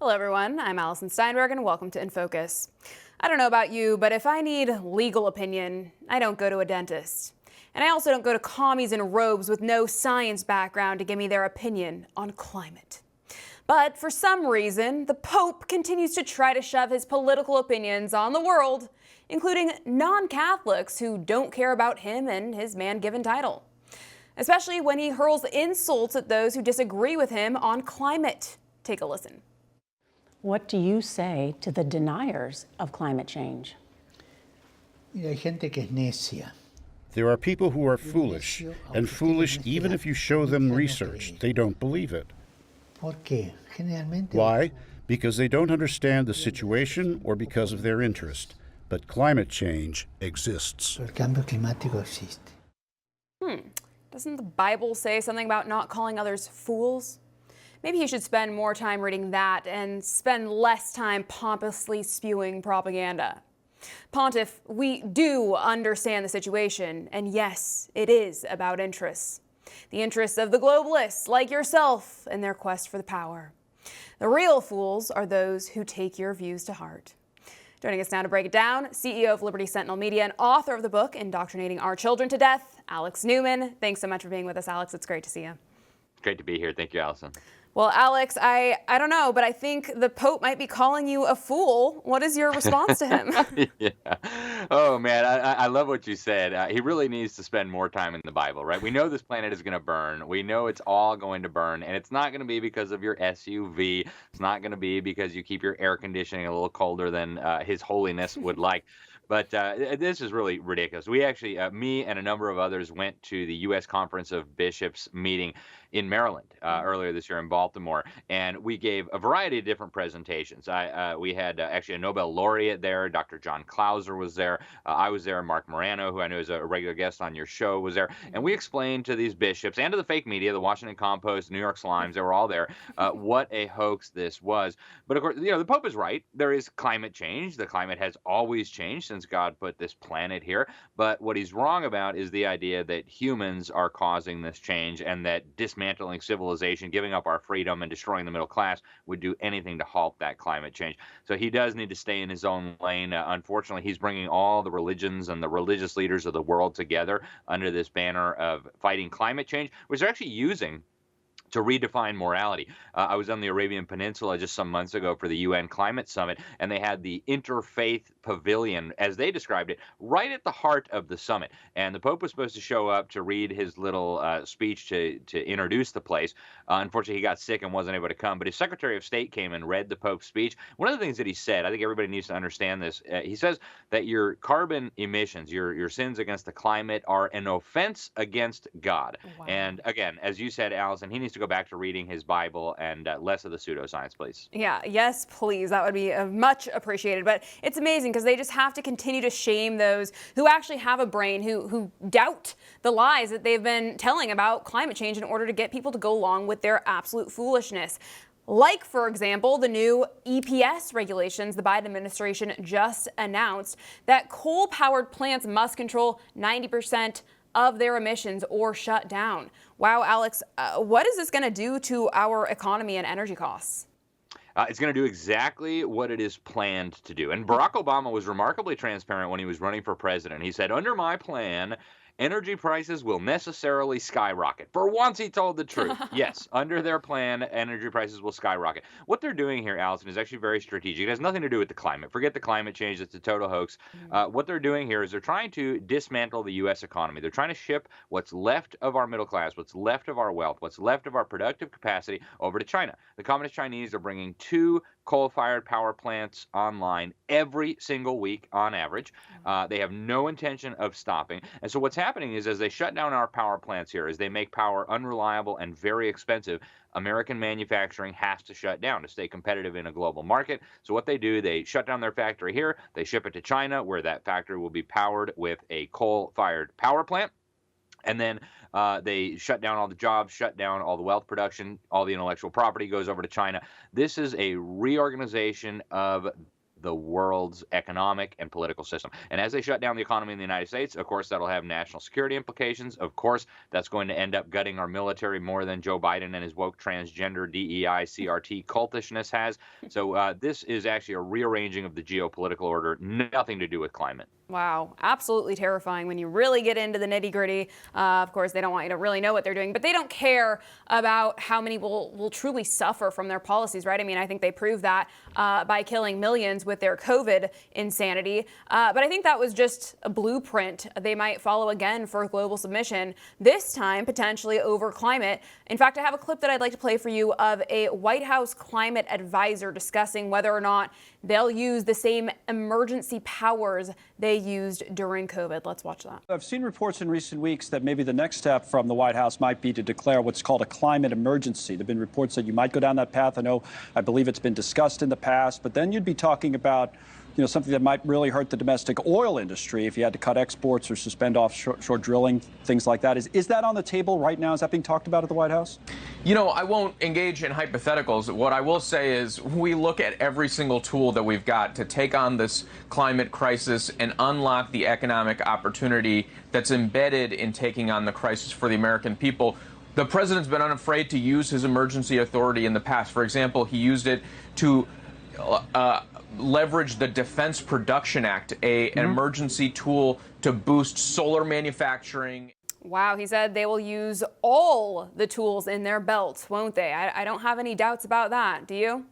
Hello everyone, I'm Alison Steinberg and welcome to In Focus. I don't know about you, but if I need legal opinion, I don't go to a dentist. And I also don't go to commies in robes with no science background to give me their opinion on climate. But for some reason, the Pope continues to try to shove his political opinions on the world, including non-Catholics who don't care about him and his man-given title. Especially when he hurls insults at those who disagree with him on climate. Take a listen. What do you say to the deniers of climate change? Mira, hay gente que es necia. There are people who are foolish, and foolish even if you show them research. They don't believe it. ¿Por qué? Generalmente. Why? Because they don't understand the situation or because of their interest. But climate change exists. El cambio climático existe. Doesn't the Bible say something about not calling others fools? Maybe he should spend more time reading that and spend less time pompously spewing propaganda. Pontiff, we do understand the situation, and yes, it is about interests. The interests of the globalists like yourself in their quest for the power. The real fools are those who take your views to heart. Joining us now to break it down, CEO of Liberty Sentinel Media and author of the book Indoctrinating Our Children to Death, Alex Newman. Thanks so much for being with us, Alex. It's great to see you. Great to be here. Thank you, Allison. Well, Alex, I don't know, but I think the Pope might be calling you a fool. What is your response to him? Yeah. Oh, man, I love what you said. He really needs to spend more time in the Bible, right? We know this planet is going to burn. We know it's all going to burn, and it's not going to be because of your SUV. It's not going to be because you keep your air conditioning a little colder than His Holiness would like. But this is really ridiculous. We actually, me and a number of others went to the U.S. Conference of Bishops meeting in Maryland earlier this year in Baltimore, and we gave a variety of different presentations. We had actually a Nobel laureate there. Dr. John Clauser was there. I was there. Mark Morano, who I know is a regular guest on your show, was there. And we explained to these bishops and to the fake media, the Washington Compost, New York Slimes, they were all there, what a hoax this was. But of course, you know, the Pope is right. There is climate change. The climate has always changed since God put this planet here. But what he's wrong about is the idea that humans are causing this change and that dismantling civilization, giving up our freedom, and destroying the middle class would do anything to halt that climate change. So he does need to stay in his own lane. Unfortunately, he's bringing all the religions and the religious leaders of the world together under this banner of fighting climate change, which they're actually using to redefine morality. I was on the Arabian Peninsula just some months ago for the UN Climate Summit, and they had the Interfaith Pavilion, as they described it, right at the heart of the summit. And the Pope was supposed to show up to read his little speech to introduce the place. Unfortunately, he got sick and wasn't able to come, but his Secretary of State came and read the Pope's speech. One of the things that he said, I think everybody needs to understand this, he says that your carbon emissions, your sins against the climate are an offense against God. Wow. And again, as you said, Allison, he needs to go back to reading his Bible and less of the pseudoscience, please. Yeah, yes, please. That would be much appreciated. But it's amazing because they just have to continue to shame those who actually have a brain, who doubt the lies that they've been telling about climate change in order to get people to go along with their absolute foolishness. Like, for example, the new EPS regulations the Biden administration just announced that coal-powered plants must control 90% of their emissions or shut down. Wow, Alex, what is this going to do to our economy and energy costs? It's going to do exactly what it is planned to do. And Barack Obama was remarkably transparent when he was running for president. He said, under my plan, energy prices will necessarily skyrocket. For once, he told the truth. Yes, under their plan, energy prices will skyrocket. What they're doing here, Allison, is actually very strategic. It has nothing to do with the climate. Forget the climate change. It's a total hoax. What they're doing here is they're trying to dismantle the U.S. economy. They're trying to ship what's left of our middle class, what's left of our wealth, what's left of our productive capacity over to China. The Communist Chinese are bringing 2 coal-fired power plants online every single week on average. They have no intention of stopping. And so what's happening is as they shut down our power plants here, as they make power unreliable and very expensive, American manufacturing has to shut down to stay competitive in a global market. So what they do, they shut down their factory here, they ship it to China, where that factory will be powered with a coal-fired power plant. And then they shut down all the jobs, shut down all the wealth production, all the intellectual property goes over to China. This is a reorganization of the world's economic and political system. And as they shut down the economy in the United States, of course, that'll have national security implications. Of course, that's going to end up gutting our military more than Joe Biden and his woke transgender DEI CRT cultishness has. So this is actually a rearranging of the geopolitical order, nothing to do with climate. Wow, absolutely terrifying when you really get into the nitty gritty. Of course, they don't want you to really know what they're doing, but they don't care about how many will truly suffer from their policies, right? I mean, I think they proved that by killing millions with their COVID insanity. But I think that was just a blueprint they might follow again for global submission, this time potentially over climate. In fact, I have a clip that I'd like to play for you of a White House climate advisor discussing whether or not they'll use the same emergency powers they used during COVID. Let's watch that. I've seen reports in recent weeks that maybe the next step from the White House might be to declare what's called a climate emergency. There have been reports that you might go down that path. I believe it's been discussed in the past, but then you'd be talking about something that might really hurt the domestic oil industry if you had to cut exports or suspend offshore drilling, things like that. Is that on the table right now? Is that being talked about at the White House? I won't engage in hypotheticals. What I will say is we look at every single tool that we've got to take on this climate crisis and unlock the economic opportunity that's embedded in taking on the crisis for the American people. The president's been unafraid to use his emergency authority in the past. For example, he used it to leverage the Defense Production Act, an emergency tool to boost solar manufacturing. Wow, he said they will use all the tools in their belts, won't they? I don't have any doubts about that. Do you?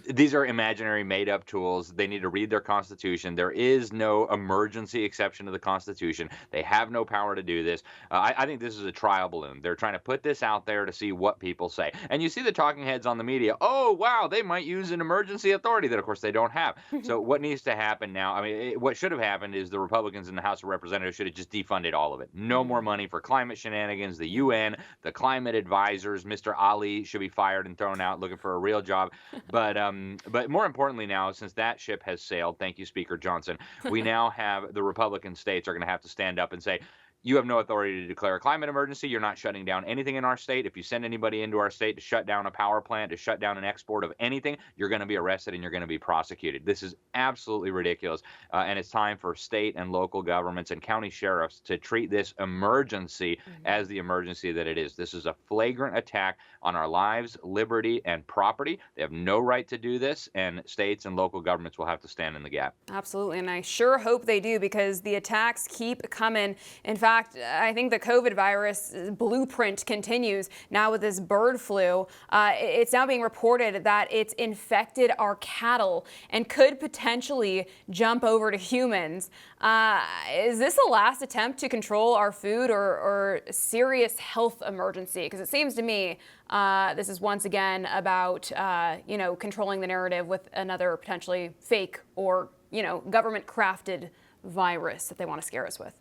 These are imaginary, made-up tools. They need to read their Constitution. There is no emergency exception to the Constitution. They have no power to do this. I think this is a trial balloon. They're trying to put this out there to see what people say. And you see the talking heads on the media, oh, wow, they might use an emergency authority that, of course, they don't have. So what needs to happen now, what should have happened is the Republicans in the House of Representatives should have just defunded all of it. No more money for climate shenanigans. The UN, the climate advisors, Mr. Ali should be fired and thrown out looking for a real job. But more importantly now, since that ship has sailed, thank you, Speaker Johnson, we now have the Republican states are going to have to stand up and say, you have no authority to declare a climate emergency. You're not shutting down anything in our state. If you send anybody into our state to shut down a power plant, to shut down an export of anything, you're going to be arrested and you're going to be prosecuted. This is absolutely ridiculous. And it's time for state and local governments and county sheriffs to treat this emergency as the emergency that it is. This is a flagrant attack on our lives, liberty, and property. They have no right to do this, and states and local governments will have to stand in the gap. Absolutely, and I sure hope they do, because the attacks keep coming. In fact, I think the COVID virus blueprint continues now with this bird flu. It's now being reported that it's infected our cattle and could potentially jump over to humans. Is this the last attempt to control our food or a serious health emergency? Because it seems to me this is once again about, controlling the narrative with another potentially fake or, government crafted virus that they want to scare us with.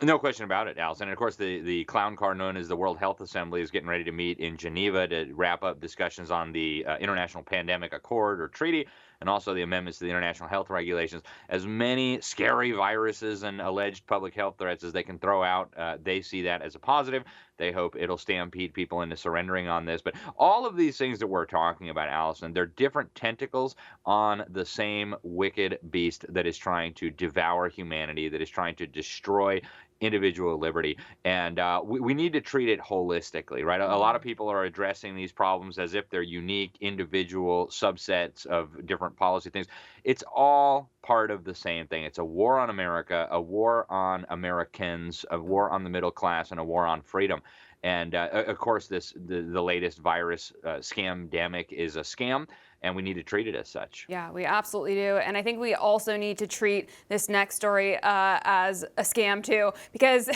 No question about it, Alison. And of course, the clown car known as the World Health Assembly is getting ready to meet in Geneva to wrap up discussions on the International Pandemic Accord or Treaty, and also the amendments to the international health regulations. As many scary viruses and alleged public health threats as they can throw out, they see that as a positive. They hope it'll stampede people into surrendering on this. But all of these things that we're talking about, Alison, they're different tentacles on the same wicked beast that is trying to devour humanity, that is trying to destroy individual liberty. And we need to treat it holistically, right? A lot of people are addressing these problems as if they're unique individual subsets of different policy things. It's all part of the same thing. It's a war on America, a war on Americans, a war on the middle class, and a war on freedom. And of course, the latest virus scam-demic is a scam, and we need to treat it as such. Yeah, we absolutely do. And I think we also need to treat this next story as a scam too, because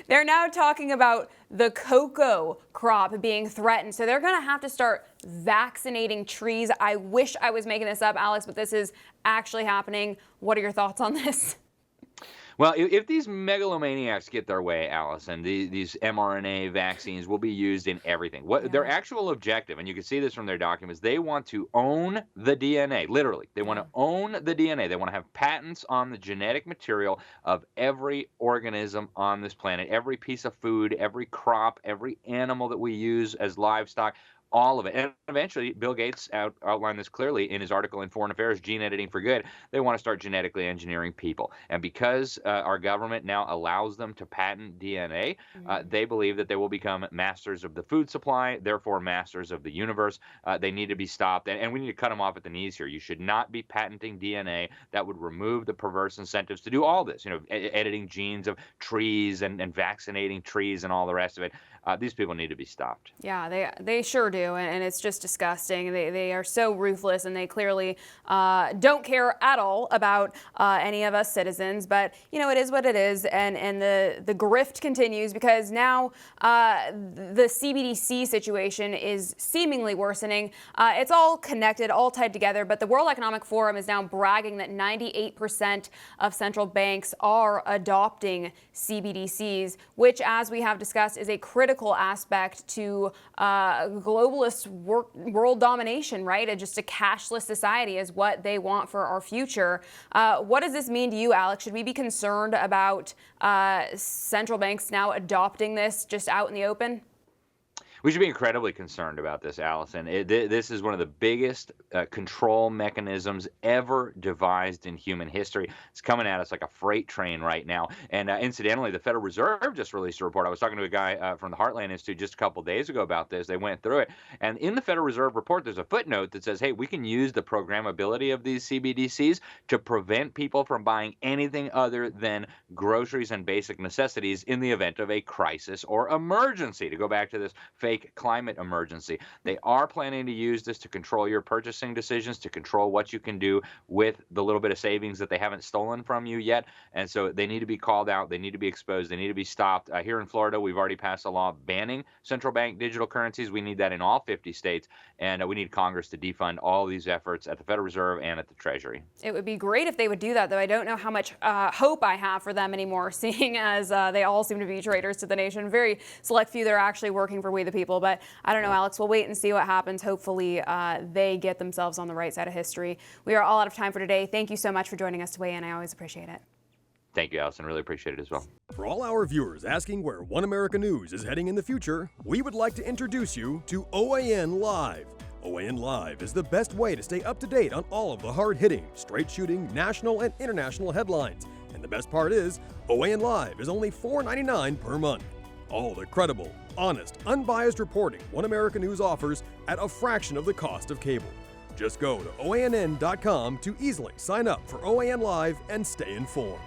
they're now talking about the cocoa crop being threatened. So they're going to have to start vaccinating trees. I wish I was making this up, Alex, but this is actually happening. What are your thoughts on this? Well, if these megalomaniacs get their way, Alison, these mRNA vaccines will be used in everything. Their actual objective, and you can see this from their documents, they want to own the DNA, literally. They want to own the DNA. They want to have patents on the genetic material of every organism on this planet, every piece of food, every crop, every animal that we use as livestock. all of it. And eventually, Bill Gates outlined this clearly in his article in Foreign Affairs, Gene Editing for Good. They want to start genetically engineering people. And because our government now allows them to patent DNA, they believe that they will become masters of the food supply, therefore masters of the universe. They need to be stopped. And we need to cut them off at the knees here. You should not be patenting DNA. That would remove the perverse incentives to do all this, editing genes of trees and vaccinating trees and all the rest of it. These people need to be stopped. Yeah, they sure do, and it's just disgusting. They are so ruthless, and they clearly don't care at all about any of us citizens. But it is what it is, and the grift continues because now the CBDC situation is seemingly worsening. It's all connected, all tied together. But the World Economic Forum is now bragging that 98% of central banks are adopting CBDCs, which, as we have discussed, is a critical aspect to globalist world domination, right? And just a cashless society is what they want for our future. What does this mean to you, Alex? Should we be concerned about central banks now adopting this just out in the open? We should be incredibly concerned about this, Allison. This is one of the biggest control mechanisms ever devised in human history. It's coming at us like a freight train right now. And incidentally, the Federal Reserve just released a report. I was talking to a guy from the Heartland Institute just a couple days ago about this. They went through it. And in the Federal Reserve report, there's a footnote that says, hey, we can use the programmability of these CBDCs to prevent people from buying anything other than groceries and basic necessities in the event of a crisis or emergency. To go back to this fake climate emergency. They are planning to use this to control your purchasing decisions, to control what you can do with the little bit of savings that they haven't stolen from you yet. And so they need to be called out. They need to be exposed. They need to be stopped. Here in Florida, we've already passed a law banning central bank digital currencies. We need that in all 50 states. And we need Congress to defund all these efforts at the Federal Reserve and at the Treasury. It would be great if they would do that, though I don't know how much hope I have for them anymore, seeing as they all seem to be traitors to the nation. Very select few that are actually working for we the people. But I don't know, Alex, we'll wait and see what happens. Hopefully they get themselves on the right side of history. We are all out of time for today. Thank you so much for joining us to weigh in. I always appreciate it. Thank you, Allison. Really appreciate it as well. For all our viewers asking where One America News is heading in the future, we would like to introduce you to OAN Live. OAN Live is the best way to stay up to date on all of the hard-hitting, straight-shooting, national and international headlines. And the best part is, OAN Live is only $4.99 per month. All the credible, honest, unbiased reporting One America News offers at a fraction of the cost of cable. Just go to OANN.com to easily sign up for OAN Live and stay informed.